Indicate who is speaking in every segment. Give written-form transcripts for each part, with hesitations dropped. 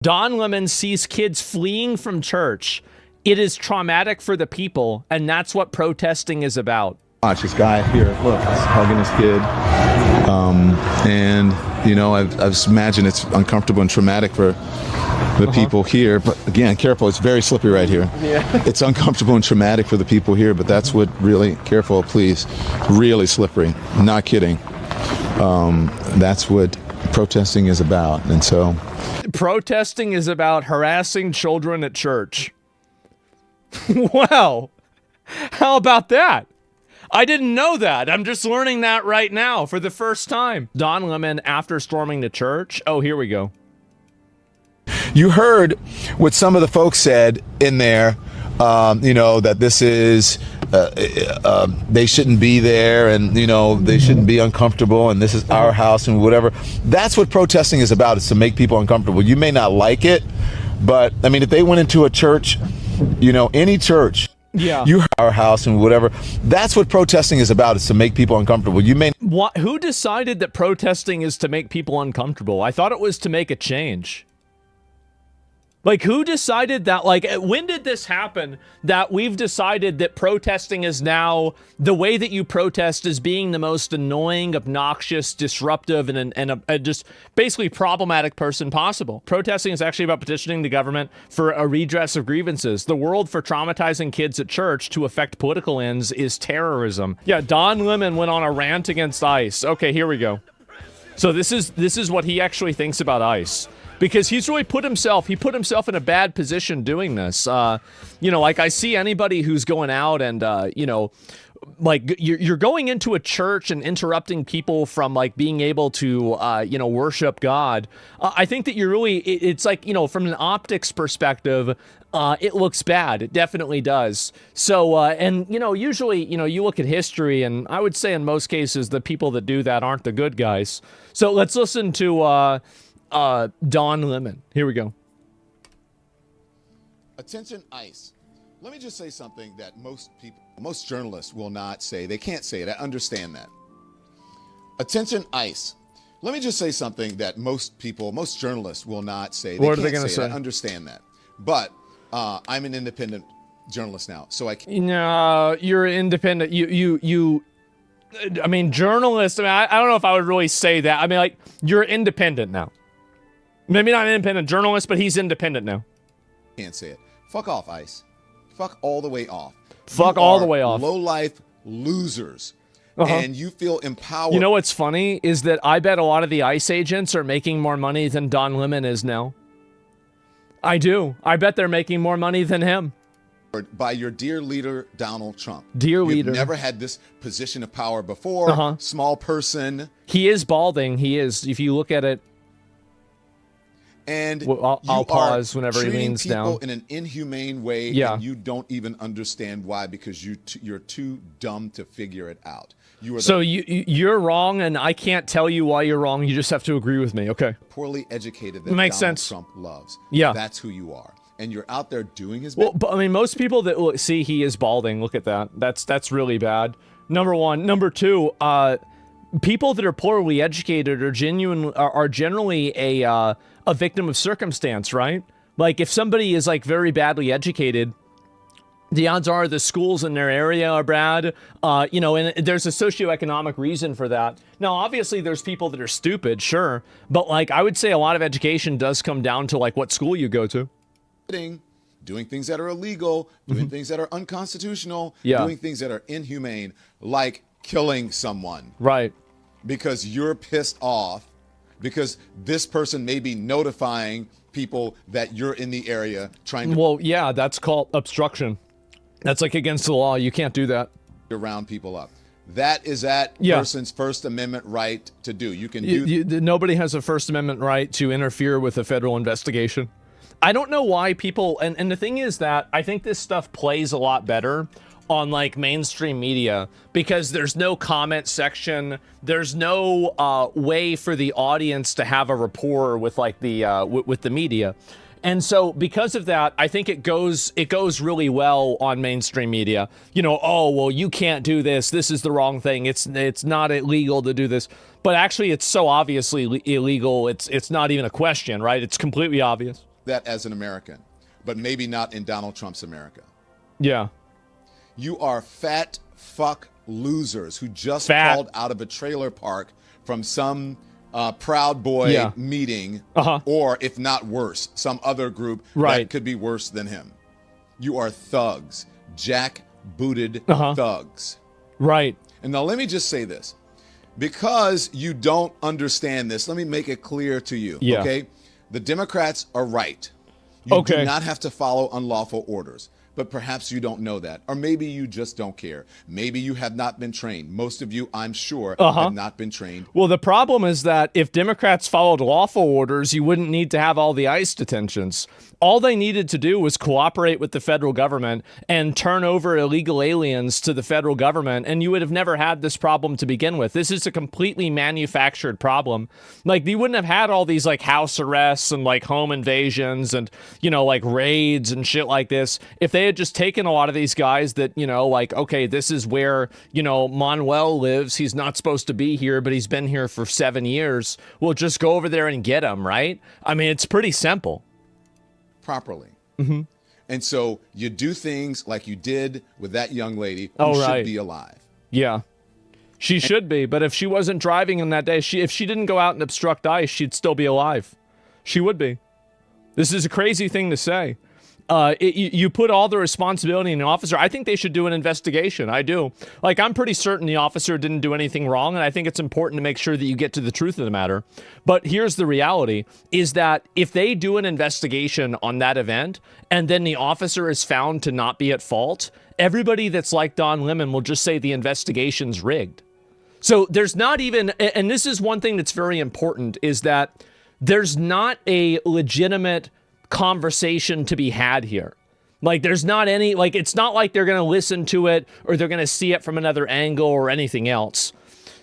Speaker 1: Don Lemon sees kids fleeing from church. It is traumatic for the people, and that's what protesting is about.
Speaker 2: Watch this guy here. Look, he's hugging his kid. And, you know, I've imagined it's uncomfortable and traumatic for the people here. But again, careful. It's very slippery right here. Yeah. It's uncomfortable and traumatic for the people here, but that's what really, careful, please. Really slippery. Not kidding. That's what protesting is about. And so.
Speaker 1: Protesting is about harassing children at church. Wow. How about that? I didn't know that. I'm just learning that right now for the first time. Don Lemon after storming the church. Oh, here we go.
Speaker 2: You heard what some of the folks said in there, you know, that this is, they shouldn't be there and, you know, they shouldn't be uncomfortable and this is our house and whatever. That's what protesting is about, is to make people uncomfortable. You may not like it, but, I mean, if they went into a church, you know, any church,
Speaker 1: yeah,
Speaker 2: you our house and whatever. That's what protesting is about, is to make people uncomfortable. You may.
Speaker 1: What? Who decided that protesting is to make people uncomfortable? I thought it was to make a change. Like, who decided that? Like, when did this happen that we've decided that protesting is now the way that you protest is being the most annoying, obnoxious, disruptive, and a just basically problematic person possible? Protesting is actually about petitioning the government for a redress of grievances. The world for traumatizing kids at church to affect political ends is terrorism. Yeah, Don Lemon went on a rant against ICE. Okay, here we go. So this is what he actually thinks about ICE. Because he's really put himself in a bad position doing this. You know, like, I see anybody who's going out and, you know, like, you're going into a church and interrupting people from, like, being able to, you know, worship God. I think that you're really, it's like, you know, from an optics perspective, it looks bad. It definitely does. So, and, you know, usually, you know, you look at history, and I would say in most cases, the people that do that aren't the good guys. So let's listen to, Don Lemon. Here we go.
Speaker 3: Attention, ICE. Let me just say something that most journalists will not say. They can't say it. I understand that. Attention, ICE. Let me just say something that most journalists will not say.
Speaker 1: What are they going to say?
Speaker 3: I understand that. But I'm an independent journalist now, so I can't.
Speaker 1: No, you're independent. I mean, journalist. I mean, I don't know if I would really say that. I mean, like, you're independent now. Maybe not an independent journalist, but he's independent now.
Speaker 3: Can't say it. Fuck off, ICE. Fuck all the way off.
Speaker 1: Fuck all the way off.
Speaker 3: Low-life losers. And you feel empowered.
Speaker 1: You know what's funny is that I bet a lot of the ICE agents are making more money than Don Lemon is now. I do. I bet they're making more money than him.
Speaker 3: By your dear leader, Donald Trump.
Speaker 1: Dear leader.
Speaker 3: You've never had this position of power before. Small person.
Speaker 1: He is balding. He is. If you look at it.
Speaker 3: And
Speaker 1: I'll pause whenever he leans
Speaker 3: people
Speaker 1: down.
Speaker 3: In an inhumane way,
Speaker 1: yeah.
Speaker 3: And you don't even understand why, because you're too dumb to figure it out.
Speaker 1: You're wrong, and I can't tell you why you're wrong. You just have to agree with me, okay?
Speaker 3: Poorly educated that
Speaker 1: Makes
Speaker 3: Donald
Speaker 1: sense.
Speaker 3: Trump loves.
Speaker 1: Yeah,
Speaker 3: that's who you are, and you're out there doing his.
Speaker 1: Well, but I mean, most people that see he is balding. Look at that. That's really bad. Number one. Number two. People that are poorly educated are generally a victim of circumstance, right? Like, if somebody is, like, very badly educated, the odds are the schools in their area are bad, you know, and there's a socioeconomic reason for that. Now, obviously, there's people that are stupid, sure, but, like, I would say a lot of education does come down to, like, what school you go to.
Speaker 3: Doing things that are illegal, doing things that are unconstitutional, doing things that are inhumane, like killing someone.
Speaker 1: Right.
Speaker 3: Because you're pissed off, because this person may be notifying people that you're in the area trying to.
Speaker 1: Well, yeah, that's called obstruction. That's, like, against the law. You can't do that.
Speaker 3: Round people up. That is that person's First Amendment right to do. You can do.
Speaker 1: Nobody has a First Amendment right to interfere with a federal investigation. I don't know why people, and the thing is that I think this stuff plays a lot better on, like, mainstream media, because there's no comment section, there's no way for the audience to have a rapport with, like, the with the media. And so because of that, I think it goes really well on mainstream media. You know, oh, well, you can't do this. This is the wrong thing. It's not illegal to do this. But actually, it's so obviously illegal. It's not even a question, right? It's completely obvious.
Speaker 3: that as an American, but maybe not in Donald Trump's America.
Speaker 1: Yeah.
Speaker 3: You are fat fuck losers who just crawled out of a trailer park from some Proud Boy meeting, or if not worse, some other group that could be worse than him. You are thugs, jack-booted thugs.
Speaker 1: Right.
Speaker 3: And now let me just say this. Because you don't understand this, let me make it clear to you, okay? The Democrats are right. You do not have to follow unlawful orders. But perhaps you don't know that. Or maybe you just don't care. Maybe you have not been trained. Most of you, I'm sure, have not been trained.
Speaker 1: Well, the problem is that if Democrats followed lawful orders, you wouldn't need to have all the ICE detentions. All they needed to do was cooperate with the federal government and turn over illegal aliens to the federal government, and you would have never had this problem to begin with. This is a completely manufactured problem. Like, you wouldn't have had all these, like, house arrests and, like, home invasions and, you know, like, raids and shit like this if they had just taken a lot of these guys that, you know, like, okay, this is where, you know, Manuel lives. He's not supposed to be here, but he's been here for 7 years. We'll just go over there and get him, right? I mean, it's pretty simple.
Speaker 3: Properly. And so you do things like you did with that young lady who should be alive.
Speaker 1: Yeah. She should be, but if she wasn't driving in that day, if she didn't go out and obstruct ICE, she'd still be alive. She would be. This is a crazy thing to say. You put all the responsibility in the officer. I think they should do an investigation. I do. Like, I'm pretty certain the officer didn't do anything wrong, and I think it's important to make sure that you get to the truth of the matter. But here's the reality, is that if they do an investigation on that event, and then the officer is found to not be at fault, everybody that's like Don Lemon will just say the investigation's rigged. So there's not even, and this is one thing that's very important, is that there's not a legitimate conversation to be had here. Like, there's not any, like, it's not like they're going to listen to it or they're going to see it from another angle or anything else.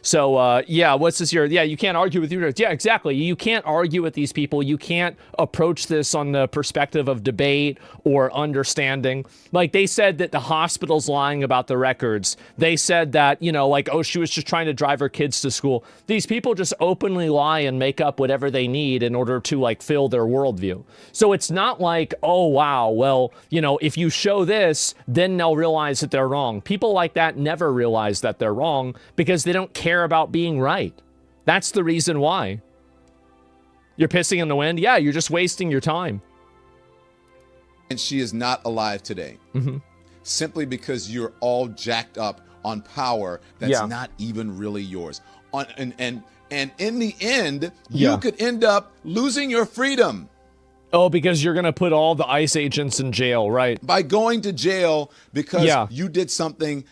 Speaker 1: So, yeah, what's this here? Yeah, you can't argue with your... Yeah, exactly. You can't argue with these people. You can't approach this on the perspective of debate or understanding. Like, they said that the hospital's lying about the records. They said that, you know, like, oh, she was just trying to drive her kids to school. These people just openly lie and make up whatever they need in order to, like, fill their worldview. So it's not like, oh, wow, well, you know, if you show this, then they'll realize that they're wrong. People like that never realize that they're wrong because they don't care about being right. That's the reason why. You're pissing in the wind? Yeah, you're just wasting your time.
Speaker 3: And she is not alive today. Simply because you're all jacked up on power that's not even really yours. And in the end, you could end up losing your freedom.
Speaker 1: Oh, because you're going to put all the ICE agents in jail, right?
Speaker 3: By going to jail because you did something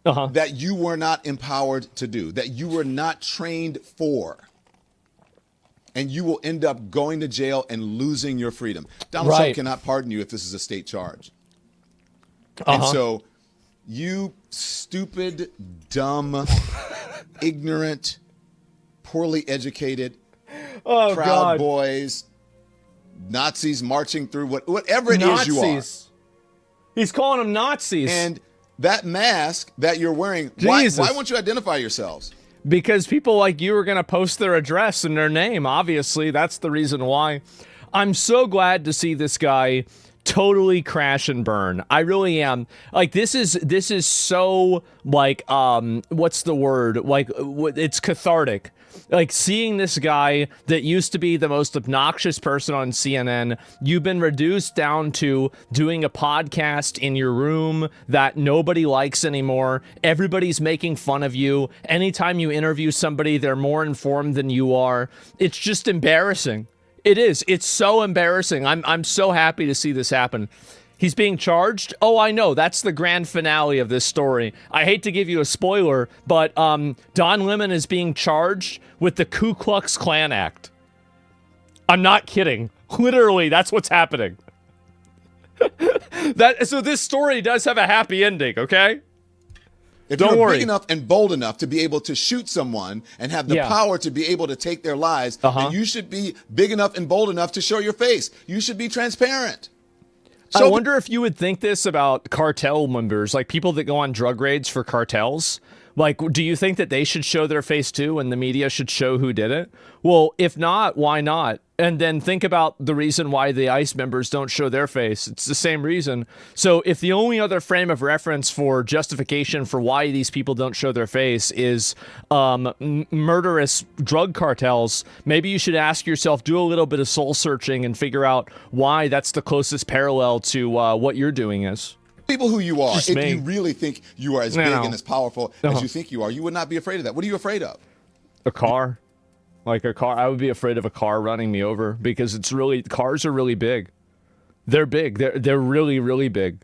Speaker 3: that you were not empowered to do, that you were not trained for. And you will end up going to jail and losing your freedom. Donald Trump cannot pardon you if this is a state charge. And so you stupid, dumb, ignorant, poorly educated, Proud Boys, Nazis marching through whatever it is you are.
Speaker 1: He's calling them Nazis.
Speaker 3: And that mask that you're wearing, why won't you identify yourselves?
Speaker 1: Because people like you are going to post their address and their name. Obviously, that's the reason why. I'm so glad to see this guy totally crash and burn. I really am. Like, this is so, like, what's the word? Like, it's cathartic. Like, seeing this guy that used to be the most obnoxious person on CNN, you've been reduced down to doing a podcast in your room that nobody likes anymore. Everybody's making fun of you. Anytime you interview somebody, they're more informed than you are. It's just embarrassing. It is. It's so embarrassing. I'm so happy to see this happen. He's being charged? Oh, I know. That's the grand finale of this story. I hate to give you a spoiler, but Don Lemon is being charged with the Ku Klux Klan Act. I'm not kidding. Literally, that's what's happening. So this story does have a happy ending, okay?
Speaker 3: If you're big enough and bold enough to be able to shoot someone and have the power to be able to take their lives, then you should be big enough and bold enough to show your face. You should be transparent.
Speaker 1: I wonder if you would think this about cartel members, like people that go on drug raids for cartels. Like, do you think that they should show their face too and the media should show who did it? Well, if not, why not? And then think about the reason why the ICE members don't show their face. It's the same reason. So if the only other frame of reference for justification for why these people don't show their face is murderous drug cartels, maybe you should ask yourself, do a little bit of soul searching and figure out why that's the closest parallel to what you're doing is.
Speaker 3: People who you are,
Speaker 1: Just
Speaker 3: if
Speaker 1: me.
Speaker 3: you really think you are as big and as powerful as you think you are, you would not be afraid of that. What are you afraid of?
Speaker 1: A car. Like a car. I would be afraid of a car running me over because cars are really big. They're big. They're really, really big.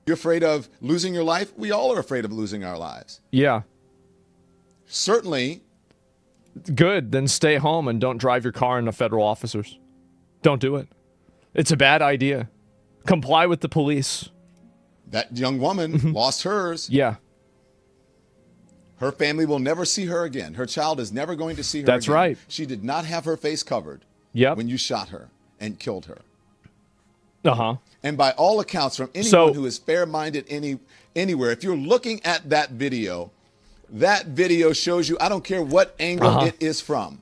Speaker 3: You're afraid of losing your life? We all are afraid of losing our lives.
Speaker 1: Yeah.
Speaker 3: Certainly.
Speaker 1: Good. Then stay home and don't drive your car into federal officers. Don't do it. It's a bad idea. Comply with the police.
Speaker 3: That young woman lost hers.
Speaker 1: Yeah.
Speaker 3: Her family will never see her again. Her child is never going to see her
Speaker 1: That's
Speaker 3: again.
Speaker 1: right.
Speaker 3: She did not have her face covered
Speaker 1: Yep.
Speaker 3: when you shot her and killed her.
Speaker 1: Uh-huh.
Speaker 3: And by all accounts, from anyone who is fair-minded anywhere, if you're looking at that video shows you, I don't care what angle it is from,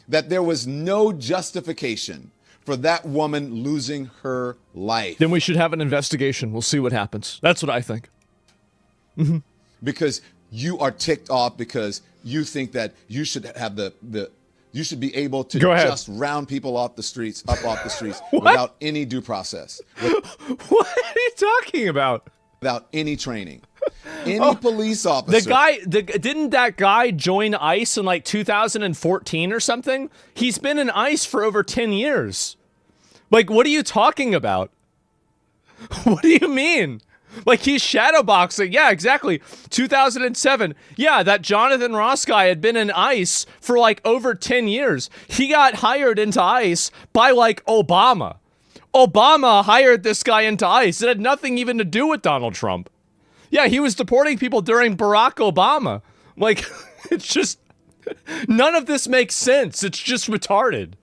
Speaker 3: that there was no justification for that woman losing her life.
Speaker 1: Then we should have an investigation. We'll see what happens. That's what I think. Mm-hmm.
Speaker 3: Because you are ticked off because you think that you should have you should be able to just round people off the streets without any due process.
Speaker 1: What are you talking about?
Speaker 3: Without any training. Any police officer.
Speaker 1: Didn't that guy join ICE in like 2014 or something? He's been in ICE for over 10 years. Like, what are you talking about? What do you mean? Like, he's shadowboxing. Yeah, exactly. 2007. Yeah, that Jonathan Ross guy had been in ICE for like over 10 years. He got hired into ICE by like Obama. Obama hired this guy into ICE. It had nothing even to do with Donald Trump. Yeah, he was deporting people during Barack Obama. Like, it's just, none of this makes sense. It's just retarded.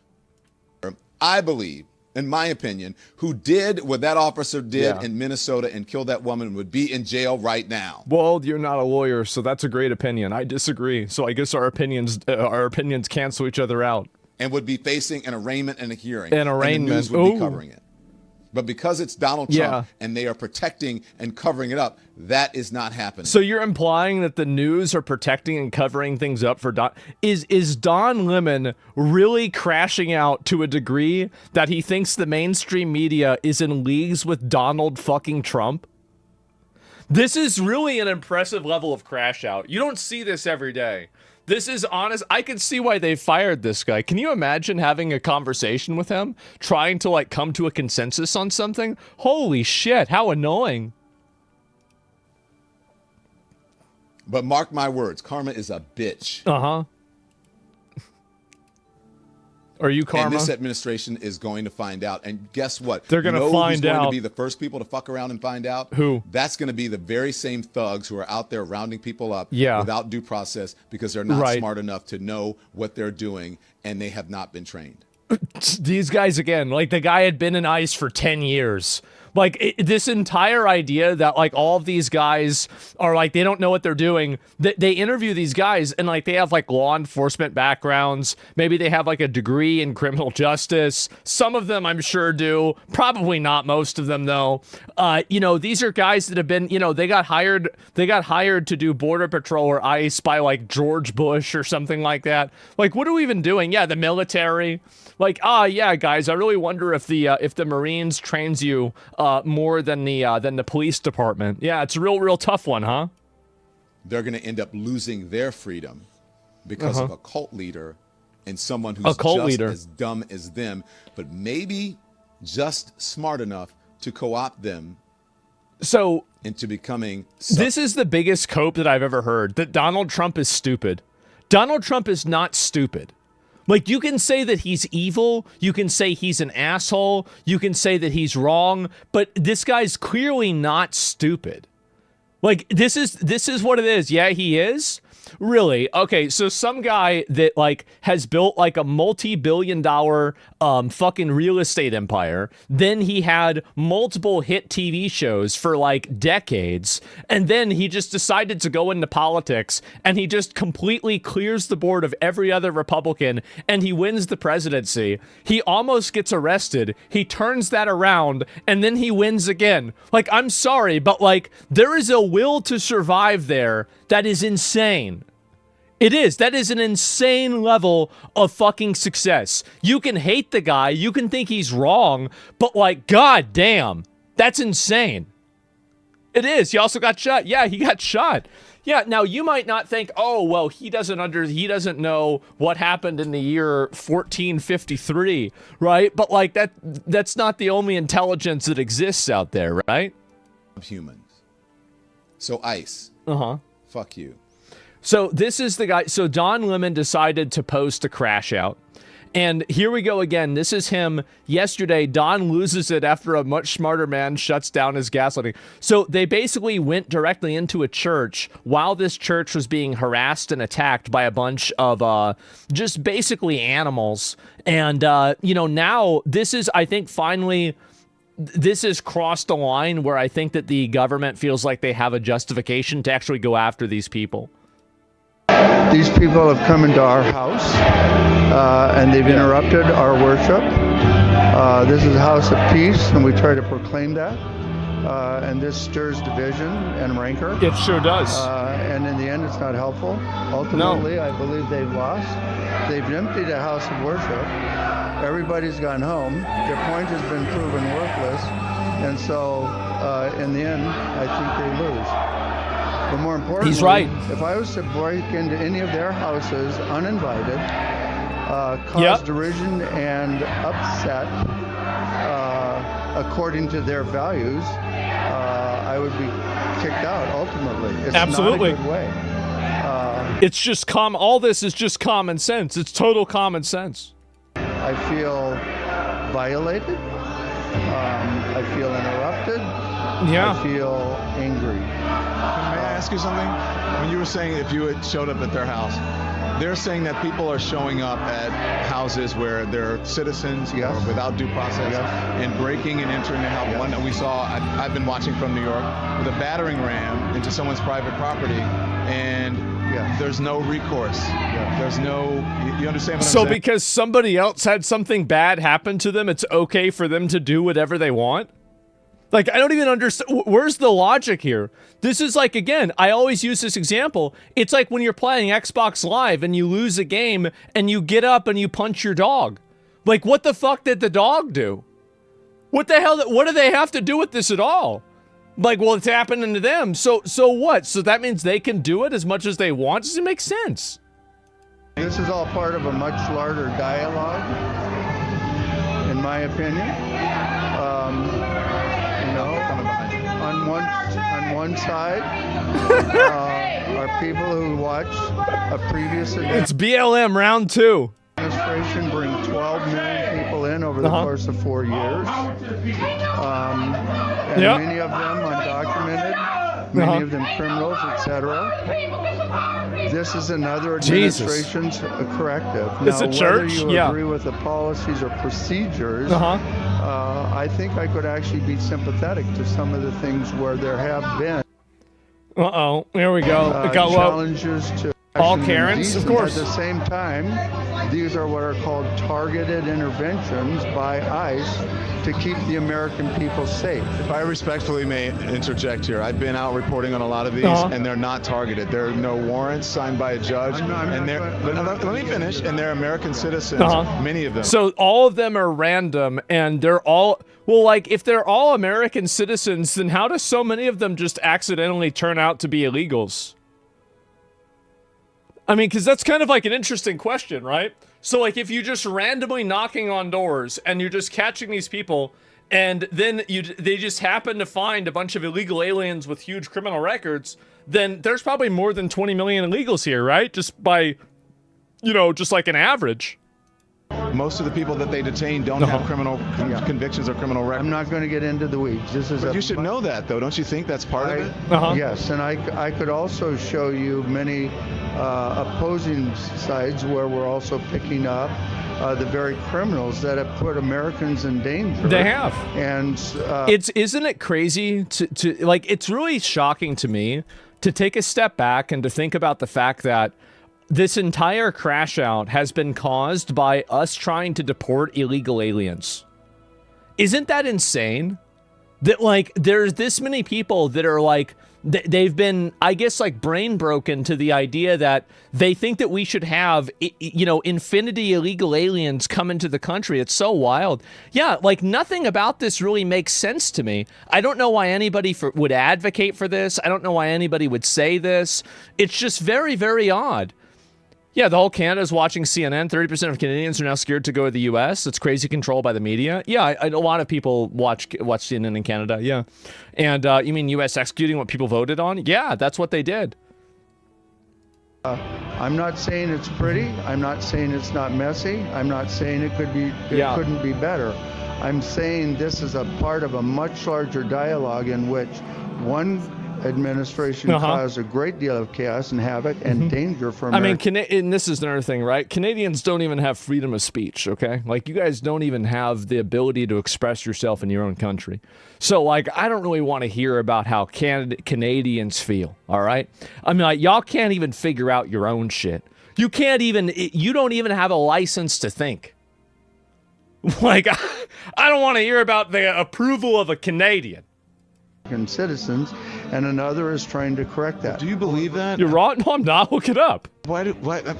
Speaker 3: I believe, in my opinion, who did what that officer did in Minnesota and killed that woman would be in jail right now.
Speaker 1: Well, you're not a lawyer, so that's a great opinion. I disagree. So I guess our opinions cancel each other out.
Speaker 3: And would be facing an arraignment and a hearing.
Speaker 1: An arraignment.
Speaker 3: And the news would be covering it. But because it's Donald Trump and they are protecting and covering it up, that is not happening.
Speaker 1: So you're implying that the news are protecting and covering things up for Don? Is Don Lemon really crashing out to a degree that he thinks the mainstream media is in leagues with Donald fucking Trump? This is really an impressive level of crash out. You don't see this every day. This is honest. I can see why they fired this guy. Can you imagine having a conversation with him, trying to like come to a consensus on something? Holy shit, how annoying.
Speaker 3: But mark my words, karma is a bitch.
Speaker 1: Uh-huh. Are you karma?
Speaker 3: And this administration is going to find out. And guess what?
Speaker 1: They're going to find
Speaker 3: who's going
Speaker 1: out.
Speaker 3: to be the first people to fuck around and find out?
Speaker 1: Who?
Speaker 3: That's going to be the very same thugs who are out there rounding people up without due process because they're not smart enough to know what they're doing and they have not been trained.
Speaker 1: These guys again, like the guy had been in ICE for 10 years. Like this entire idea that like all of these guys are like, they don't know what they're doing. They interview these guys and like they have like law enforcement backgrounds. Maybe they have like a degree in criminal justice. Some of them I'm sure do. Probably not most of them though. You know, these are guys that have been, you know, they got hired to do Border Patrol or ICE by like George Bush or something like that. Like, what are we even doing? Yeah, the military. Like, yeah, guys, I really wonder if the Marines trains you more than the police department. Yeah, it's a real tough one, huh?
Speaker 3: They're going to end up losing their freedom because of a cult leader and someone who's just as dumb as them, but maybe just smart enough to co-opt them.
Speaker 1: So
Speaker 3: into becoming.
Speaker 1: This is the biggest cope that I've ever heard. That Donald Trump is stupid. Donald Trump is not stupid. Like, you can say that he's evil, you can say he's an asshole, you can say that he's wrong, but this guy's clearly not stupid. Like, this is what it is. Yeah, he is, Really? Okay, so some guy that like has built like a multi-billion-dollar fucking real estate empire, then he had multiple hit TV shows for like decades, and then he just decided to go into politics and he just completely clears the board of every other Republican and he wins the presidency. He almost gets arrested. He turns that around and then he wins again. Like, I'm sorry, but like there is a will to survive there that is insane. It is. That is an insane level of fucking success. You can hate the guy, you can think he's wrong, but like, god damn, that's insane. It is. He also got shot. Yeah, he got shot. Yeah, now you might not think, oh, well, he doesn't know what happened in the year 1453, right? But like that's not the only intelligence that exists out there, right?
Speaker 3: Of humans. So ICE. Fuck you.
Speaker 1: So this is the guy. So Don Lemon decided to post a crash out. And here we go again. This is him yesterday. Don loses it after a much smarter man shuts down his gaslighting. So they basically went directly into a church while this church was being harassed and attacked by a bunch of just basically animals. And, you know, now this is, I think, finally, this has crossed a line where I think that the government feels like they have a justification to actually go after these people.
Speaker 4: These people have come into our house and they've interrupted our worship. This is a house of peace, and we try to proclaim that. And this stirs division and rancor.
Speaker 1: It sure does.
Speaker 4: And in the end, it's not helpful. Ultimately, I believe they've lost. They've emptied a house of worship. Everybody's gone home. Their point has been proven worthless. And so, in the end, I think they lose. But more importantly,
Speaker 1: he's right.
Speaker 4: If I was to break into any of their houses uninvited, cause derision and upset according to their values, I would be kicked out ultimately. It's
Speaker 1: absolutely
Speaker 4: not a good way.
Speaker 1: It's just all this is just common sense. It's total common sense.
Speaker 4: I feel violated. I feel interrupted.
Speaker 1: Yeah.
Speaker 4: I feel angry.
Speaker 3: May I ask you something? When you were saying if you had showed up at their house, they're saying that people are showing up at houses where they're citizens without due process and breaking and entering their house. One we saw, I've been watching from New York, with a battering ram into someone's private property, and there's no recourse. There's no, you understand what I'm saying?
Speaker 1: So because somebody else had something bad happen to them, it's okay for them to do whatever they want? Like, I don't even understand. Where's the logic here? This is like, again, I always use this example. It's like when you're playing Xbox Live and you lose a game and you get up and you punch your dog. Like, what the fuck did the dog do? What the hell? What do they have to do with this at all? Like, well, it's happening to them. So what? So that means they can do it as much as they want? Does it make sense?
Speaker 4: This is all part of a much larger dialogue, in my opinion. On one side are people who watch a previous
Speaker 1: It's BLM round 2.
Speaker 4: Administration bring 12 million people in over the course of 4 years. And many of them undocumented, many of them criminals, etc. This is another administration's corrective.
Speaker 1: It's
Speaker 4: now,
Speaker 1: a church?
Speaker 4: Whether you agree with the policies or procedures, I think I could actually be sympathetic to some of the things where there have been.
Speaker 1: Here we go.
Speaker 4: Challenges to
Speaker 1: all Karens, of course.
Speaker 4: At the same time, these are what are called targeted interventions by ICE to keep the American people safe.
Speaker 3: If I respectfully may interject here, I've been out reporting on a lot of these, and they're not targeted. There are no warrants signed by a judge, let me finish. And they're American citizens, many of them.
Speaker 1: So all of them are random, and they're all, well, like, if they're all American citizens, then how do so many of them just accidentally turn out to be illegals? I mean, because that's kind of like an interesting question, right? So, like, if you're just randomly knocking on doors and you're just catching these people, and then they just happen to find a bunch of illegal aliens with huge criminal records, then there's probably more than 20 million illegals here, right? Just by, you know, just like an average.
Speaker 3: most of the people that they detain don't have criminal convictions or criminal records.
Speaker 4: I'm not going to get into the weeds. This is
Speaker 3: But you should know that, though. Don't you think that's part of it?
Speaker 4: Yes, and I could also show you many opposing sides where we're also picking up the very criminals that have put Americans in danger.
Speaker 1: They have.
Speaker 4: And
Speaker 1: isn't it crazy to like, it's really shocking to me to take a step back and to think about the fact that this entire crash out has been caused by us trying to deport illegal aliens. Isn't that insane? That, like, there's this many people that are like, they've been, I guess, like, brain broken to the idea that they think that we should have, you know, infinity illegal aliens come into the country. It's so wild. Yeah, like, nothing about this really makes sense to me. I don't know why anybody would advocate for this. I don't know why anybody would say this. It's just very, very odd. Yeah, the whole Canada's watching CNN. 30% of Canadians are now scared to go to the U.S. It's crazy control by the media. Yeah, a lot of people watch CNN in Canada. Yeah, and you mean U.S. executing what people voted on? Yeah, that's what they did.
Speaker 4: I'm not saying it's pretty. I'm not saying it's not messy. I'm not saying it couldn't be better. I'm saying this is a part of a much larger dialogue in which one administration caused a great deal of chaos and havoc and danger for America.
Speaker 1: I mean, and this is another thing, right? Canadians don't even have freedom of speech, okay? Like, you guys don't even have the ability to express yourself in your own country. So, like, I don't really want to hear about how Canadians feel, all right? I mean, like, y'all can't even figure out your own shit. You don't even have a license to think. Like, I don't want to hear about the approval of a Canadian.
Speaker 4: Citizens, and another is trying to correct that.
Speaker 3: Do you believe that?
Speaker 1: You're wrong. No, I'm not. Look it up.
Speaker 3: Why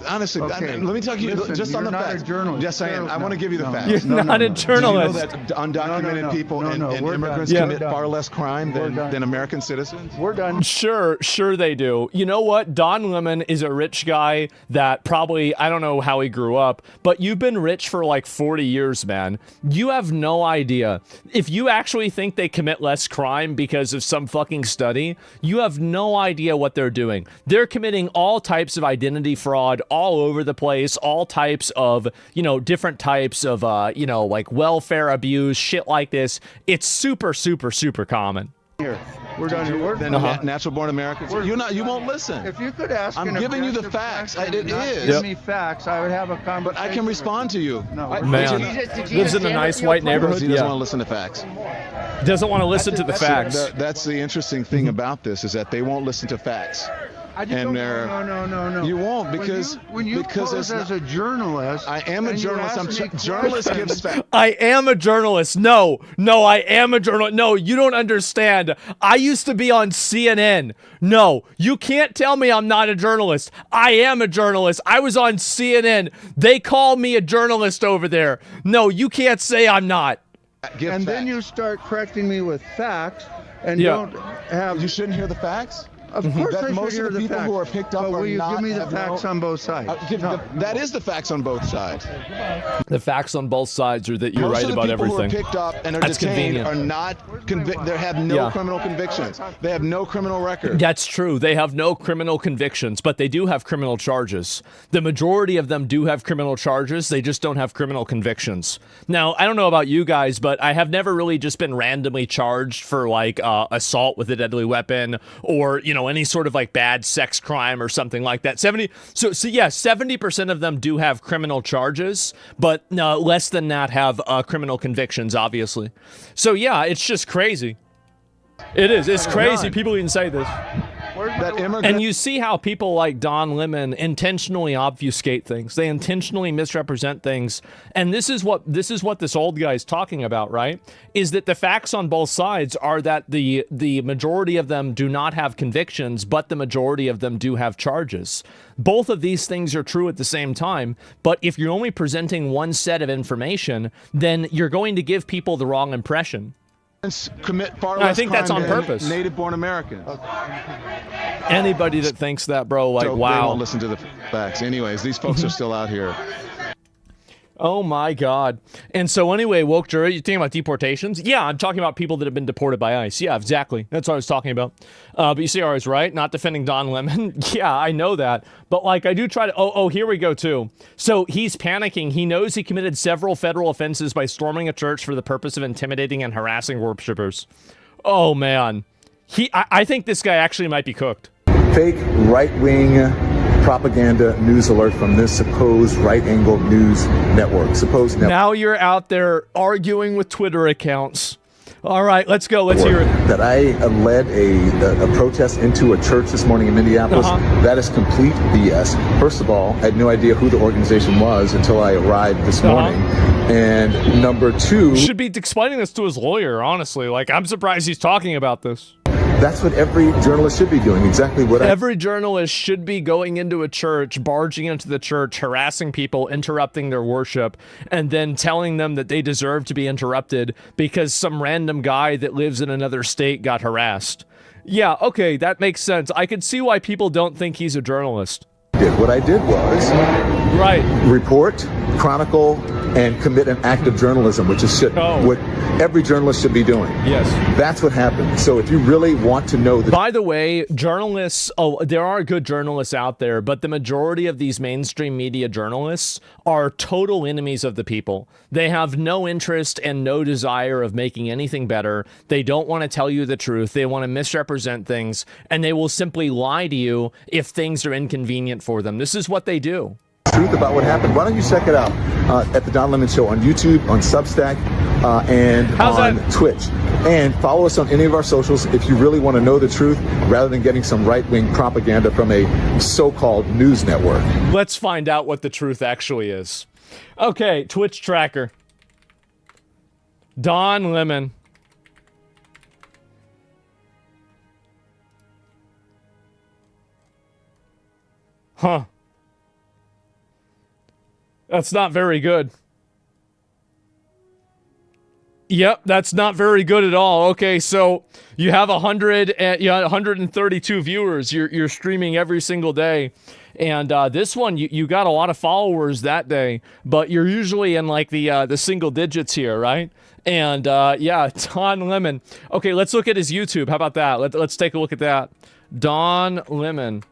Speaker 3: honestly,
Speaker 4: okay.
Speaker 3: let me talk to you just on the facts.
Speaker 4: You're not a journalist.
Speaker 3: Yes, I am. I want to give you the facts.
Speaker 1: You're not a journalist.
Speaker 3: Do you know that undocumented people and immigrants commit far less crime than American citizens?
Speaker 4: We're done.
Speaker 1: Sure they do. You know what? Don Lemon is a rich guy that probably, I don't know how he grew up, but you've been rich for like 40 years, man. You have no idea. If you actually think they commit less crime because of some fucking study, you have no idea what they're doing. They're committing all types of identity fraud all over the place, all types of, you know, different types of, you know, like welfare abuse, shit like this. It's super, super, super common.
Speaker 4: Here, we're done here.
Speaker 3: Then natural-born Americans. You won't listen.
Speaker 4: If you could ask,
Speaker 3: I'm giving you the facts. It is.
Speaker 4: Give me facts. I would have a conversation.
Speaker 3: But I can respond to you.
Speaker 4: No,
Speaker 1: man, lives in a nice white neighborhood.
Speaker 3: He doesn't want to listen to facts.
Speaker 1: Doesn't want to listen to the facts.
Speaker 3: That's the interesting thing about this, is that they won't listen to facts.
Speaker 4: No.
Speaker 3: You won't, because
Speaker 4: when you pose as a journalist.
Speaker 3: I am a journalist. Journalist gives facts.
Speaker 1: I am a journalist. No, I am a journalist. No, you don't understand. I used to be on CNN. No, you can't tell me I'm not a journalist. I am a journalist. I was on CNN. They call me a journalist over there. No, you can't say I'm not.
Speaker 4: Then you start correcting me with facts, and don't have.
Speaker 3: You shouldn't hear the facts.
Speaker 4: Of course,
Speaker 3: that most of the people who are picked up
Speaker 4: but will
Speaker 3: are
Speaker 4: you
Speaker 3: not.
Speaker 4: Give me the facts on both sides.
Speaker 3: That is the facts on both sides.
Speaker 1: The facts on both sides are that you're right about everything.
Speaker 3: Most of the people who are picked up and are detained are not convicted. They have no criminal convictions. They have no criminal record.
Speaker 1: That's true. They have no criminal convictions, but they do have criminal charges. The majority of them do have criminal charges. They just don't have criminal convictions. Now, I don't know about you guys, but I have never really just been randomly charged for like assault with a deadly weapon, or, you know, any sort of like bad sex crime or something like that. 70% of them do have criminal charges, but less than that have criminal convictions, obviously. So yeah, it's just crazy. It is. It's crazy. People even say this. And you see how people like Don Lemon intentionally obfuscate things. They intentionally misrepresent things. And this is what this old guy is talking about, right? Is that the facts on both sides are that the majority of them do not have convictions, but the majority of them do have charges. Both of these things are true at the same time, but if you're only presenting one set of information, then you're going to give people the wrong impression.
Speaker 3: Commit far less
Speaker 1: I think that's on purpose.
Speaker 3: Native-born Americans.
Speaker 1: Anybody that thinks that, bro, like, wow.
Speaker 3: They won't listen to the facts. Anyways, these folks are still out here.
Speaker 1: Oh my God. And so anyway, woke jury, you're thinking about deportations? Yeah, I'm talking about people that have been deported by ICE. Yeah, exactly. That's what I was talking about. But you see, I was right, not defending Don Lemon. Yeah, I know that. But like, I do try to, oh, here we go too. So he's panicking. He knows he committed several federal offenses by storming a church for the purpose of intimidating and harassing worshipers. Oh man. I think this guy actually might be cooked.
Speaker 5: Fake right-wing propaganda news alert from this supposed right-angle news network.
Speaker 1: Now you're out there arguing with Twitter accounts. All right, let's go. Let's hear it.
Speaker 5: That I led a protest into a church this morning in Minneapolis. That is complete BS. First of all, I had no idea who the organization was until I arrived this morning. And number two...
Speaker 1: Should be explaining this to his lawyer, honestly. Like, I'm surprised he's talking about this.
Speaker 5: That's what every journalist should be doing, exactly what
Speaker 1: every journalist should be going into a church, barging into the church, harassing people, interrupting their worship, and then telling them that they deserve to be interrupted because some random guy that lives in another state got harassed. Yeah, okay, that makes sense. I can see why people don't think he's a journalist.
Speaker 5: What I did was report, chronicle, and commit an act of journalism, which is what every journalist should be doing.
Speaker 1: Yes.
Speaker 5: That's what happened. So if you really want to know...
Speaker 1: By the way, journalists, there are good journalists out there, but the majority of these mainstream media journalists are total enemies of the people. They have no interest and no desire of making anything better. They don't want to tell you the truth. They want to misrepresent things, and they will simply lie to you if things are inconvenient for them. This is what they do.
Speaker 5: Truth about what happened. Why don't you check it out at the Don Lemon Show on YouTube, on Substack, and on Twitch. And follow us on any of our socials if you really want to know the truth rather than getting some right-wing propaganda from a so-called news network.
Speaker 1: Let's find out what the truth actually is. Okay, Twitch tracker. Don Lemon. Huh. That's not very good. Yep, that's not very good at all. Okay, so you have 132 viewers. You're streaming every single day. And this one, you got a lot of followers that day, but you're usually in like the single digits here, right? And yeah, Don Lemon. Okay, let's look at his YouTube. How about that? Let's take a look at that. Don Lemon.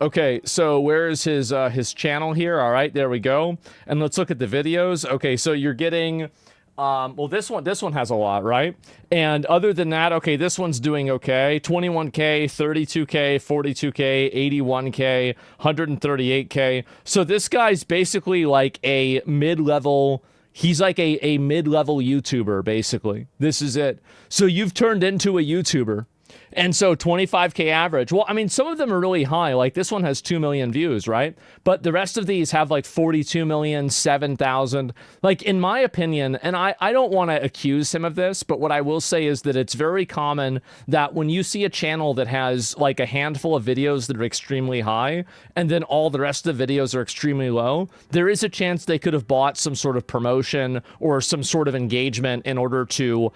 Speaker 1: Okay, so where is his channel here? All right, there we go. And let's look at the videos. Okay, so you're getting, well, this one has a lot, right? And other than that, okay, this one's doing okay. 21K, 32K, 42K, 81K, 138K. So this guy's basically like a mid-level, he's like a mid-level YouTuber, basically. This is it. So you've turned into a YouTuber. And so 25K average. Well, I mean, some of them are really high. Like this one has 2 million views, right? But the rest of these have like 42 million, 7,000. Like in my opinion, and I don't want to accuse him of this, but what I will say is that it's very common that when you see a channel that has like a handful of videos that are extremely high, and then all the rest of the videos are extremely low, there is a chance they could have bought some sort of promotion or some sort of engagement in order to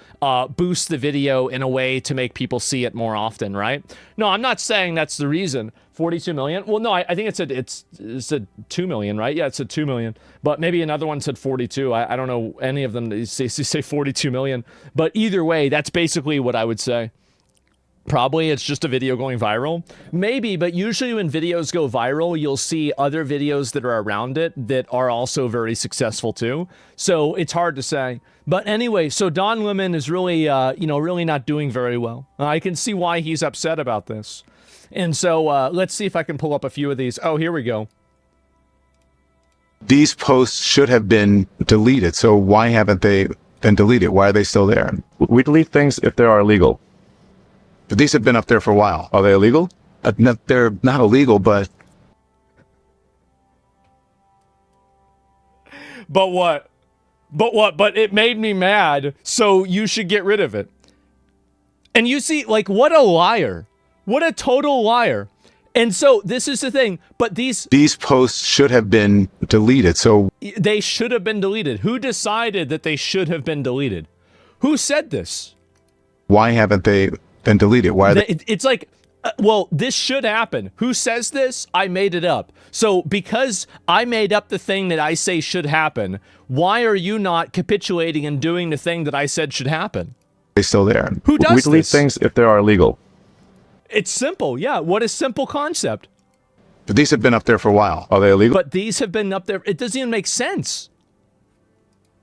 Speaker 1: boost the video in a way to make people see it more often, right? No, I'm not saying that's the reason. 42 million? Well, no, I think it said 2 million, right? Yeah, it said 2 million. But maybe another one said 42. I don't know any of them. They say 42 million. But either way, that's basically what I would say. Probably it's just a video going viral. Maybe, but usually when videos go viral, you'll see other videos that are around it that are also very successful too. So it's hard to say. But anyway, so Don Lemon is really, really not doing very well. I can see why he's upset about this. And so let's see if I can pull up a few of these. Oh, here we go.
Speaker 5: These posts should have been deleted. So why haven't they been deleted? Why are they still there?
Speaker 6: We delete things if they are illegal.
Speaker 5: But these have been up there for a while.
Speaker 6: Are they illegal?
Speaker 5: They're not illegal, but...
Speaker 1: But what? But what? But it made me mad, so you should get rid of it. And you see, like, what a liar. What a total liar. And so this is the thing, but these
Speaker 5: posts should have been deleted, so...
Speaker 1: They should have been deleted. Who decided that they should have been deleted? Who said this?
Speaker 5: Why haven't they been deleted? Why are they...
Speaker 1: It's like, Well, this should happen. Who says this? I made it up. So because I made up the thing that I say should happen, why are you not capitulating and doing the thing that I said should happen?
Speaker 6: They're still there.
Speaker 1: Who does
Speaker 6: We delete
Speaker 1: this?
Speaker 6: things if they are illegal.
Speaker 1: It's simple. Yeah. What a simple concept.
Speaker 5: But these have been up there for a while.
Speaker 6: Are they illegal?
Speaker 1: But these have been up there. It doesn't even make sense.